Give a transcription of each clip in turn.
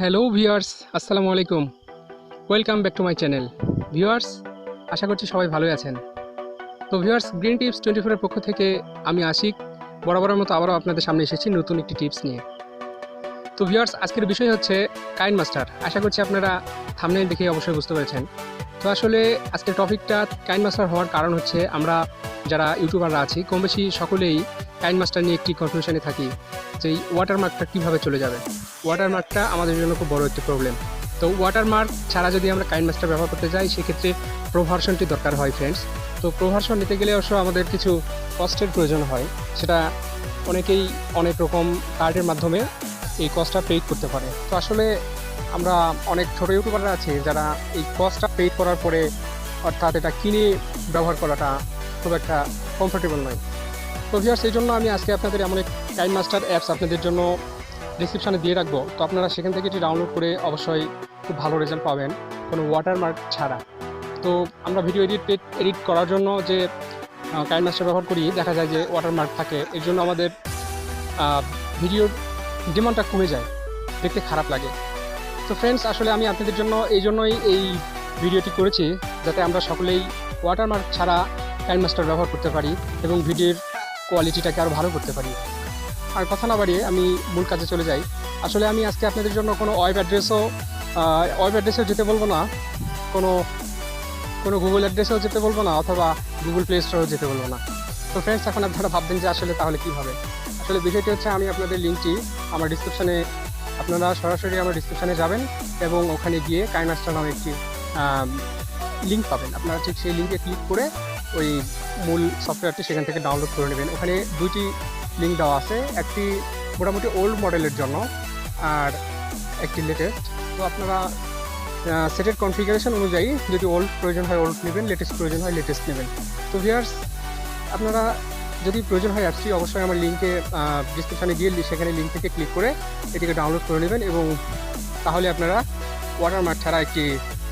Hello viewers, আসসালামু আলাইকুম। Welcome back to my channel. Viewers, আশা করছি সবাই ভালোই আছেন। তো ভিউয়ার্স, গ্রিন টিপস 24 এর পক্ষ থেকে আমি আশিক বরাবরের মতো আবারও আপনাদের সামনে এসেছি নতুন একটি টিপস নিয়ে। তো ভিউয়ার্স, আজকের বিষয় হচ্ছে কাইনমাস্টার। আশা করছি আপনারা থাম্বনেইল দেখে অবশ্যই বুঝতে পেরেছেন। তো আসলে আজকের টপিকটা কাইনমাস্টার হওয়ার কারণ হচ্ছে আমরা যারা ইউটিউবাররা আছি কম বেশি সকলেই কাইনমাস্টার নিয়ে একটি কনফিউশনে থাকি যে এই ওয়াটারমার্কটা কীভাবে চলে যাবে। ওয়াটারমার্কটা আমাদের জন্য খুব বড় একটি প্রবলেম। তো ওয়াটারমার্ক ছাড়া যদি আমরা কাইনমাস্টার ব্যবহার করতে যাই সেক্ষেত্রে প্রোভার্সনটি দরকার হয় ফ্রেন্ডস। তো প্রোভার্সন নিতে গেলে অবশ্য আমাদের কিছু কস্টের প্রয়োজন হয়, সেটা অনেকেই অনেক রকম কার্ডের মাধ্যমে এই কস্টটা পেইড করতে পারে। তো আসলে আমরা অনেক ছোটো ইউটিউবাররা আছে যারা এই কস্টটা পেইড করার পরে অর্থাৎ এটা কিনে ব্যবহার করাটা খুব একটা কমফোর্টেবল নয়। তো ভিউয়ার্স, এই জন্য আমি আজকে আপনাদের এমন এক কাইনমাস্টার অ্যাপস আপনাদের জন্য ডিসক্রিপশানে দিয়ে রাখবো। তো আপনারা সেখান থেকে এটি ডাউনলোড করে অবশ্যই খুব ভালো রেজাল্ট পাবেন কোনো ওয়াটারমার্ক ছাড়া। তো আমরা ভিডিও এডিট করার জন্য যে কাইনমাস্টার ব্যবহার করি দেখা যায় যে ওয়াটারমার্ক থাকে, এর জন্য আমাদের ভিডিওর ডিমান্ডটা কমে যায়, দেখতে খারাপ লাগে। তো ফ্রেন্ডস, আসলে আমি আপনাদের জন্য এই জন্যই এই ভিডিওটি করেছি যাতে আমরা সকলেই ওয়াটারমার্ক ছাড়া কাইনমাস্টার ব্যবহার করতে পারি এবং ভিডিওর কোয়ালিটিটাকে আরও ভালো করতে পারি। আর কথা না বাড়িয়ে আমি মূল কাজে চলে যাই। আসলে আমি আজকে আপনাদের জন্য কোনো ওয়েব অ্যাড্রেসও যেতে বলবো না, কোনো গুগল অ্যাড্রেসেও যেতে বলবো না, অথবা গুগল প্লে স্টোরেও যেতে বলবো না। তো ফ্রেন্ডস, এখন আপনারা ভাববেন যে আসলে তাহলে কীভাবে। আসলে বিষয়টি হচ্ছে আমি আপনাদের লিঙ্কটি আমার ডিসক্রিপশানে, আপনারা সরাসরি আমার ডিসক্রিপশানে যাবেন এবং ওখানে গিয়ে কাইনমাস্টার নামে একটি লিঙ্ক পাবেন। আপনারা ঠিক সেই লিঙ্কে ক্লিক করে ওই মূল সফটওয়্যারটি সেখান থেকে ডাউনলোড করে নেবেন। ওখানে দুইটি লিঙ্ক দেওয়া আছে, একটি মোটামুটি ওল্ড মডেলের জন্য আর একটি লেটেস্ট। তো আপনারা সেটের কনফিগারেশন অনুযায়ী যদি ওল্ড প্রয়োজন হয় ওল্ড নেবেন, লেটেস্ট প্রয়োজন হয় লেটেস্ট নেবেন। তো ভিউয়ার্স, আপনারা যদি প্রয়োজন হয় অ্যাপসটি অবশ্যই আমার লিঙ্কে ডিসক্রিপশানে দিয়ে সেখানে লিঙ্ক থেকে ক্লিক করে এটিকে ডাউনলোড করে নেবেন এবং তাহলে আপনারা ওয়াটারমার্ক ছাড়া একটি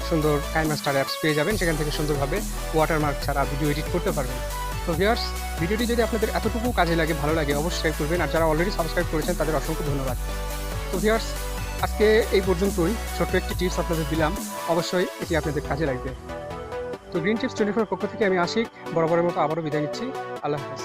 সুন্দর কাইনমাস্টার অ্যাপস পেয়ে যাবেন। সেখান থেকে সুন্দরভাবে ওয়াটারমার্ক ছাড়া ভিডিও এডিট করতে পারবেন। তো ভিউয়ার্স, ভিডিওটি যদি আপনাদের এতটুকু কাজে লাগে, ভালো লাগে, অবশ্যই করবেন। আর যারা অলরেডি সাবস্ক্রাইব করেছেন তাদের অসংখ্য ধন্যবাদ। তো ভিউয়ার্স, আজকে এই পর্যন্তই ছোট্ট একটি টিপস আপনাদের দিলাম, অবশ্যই এটি আপনাদের কাজে লাগবে। তো গ্রিন টিপস 24 পক্ষ থেকে আমি আশিক বরাবরের মতো আবারও বিদায় নিচ্ছি। আল্লাহ হাফেজ।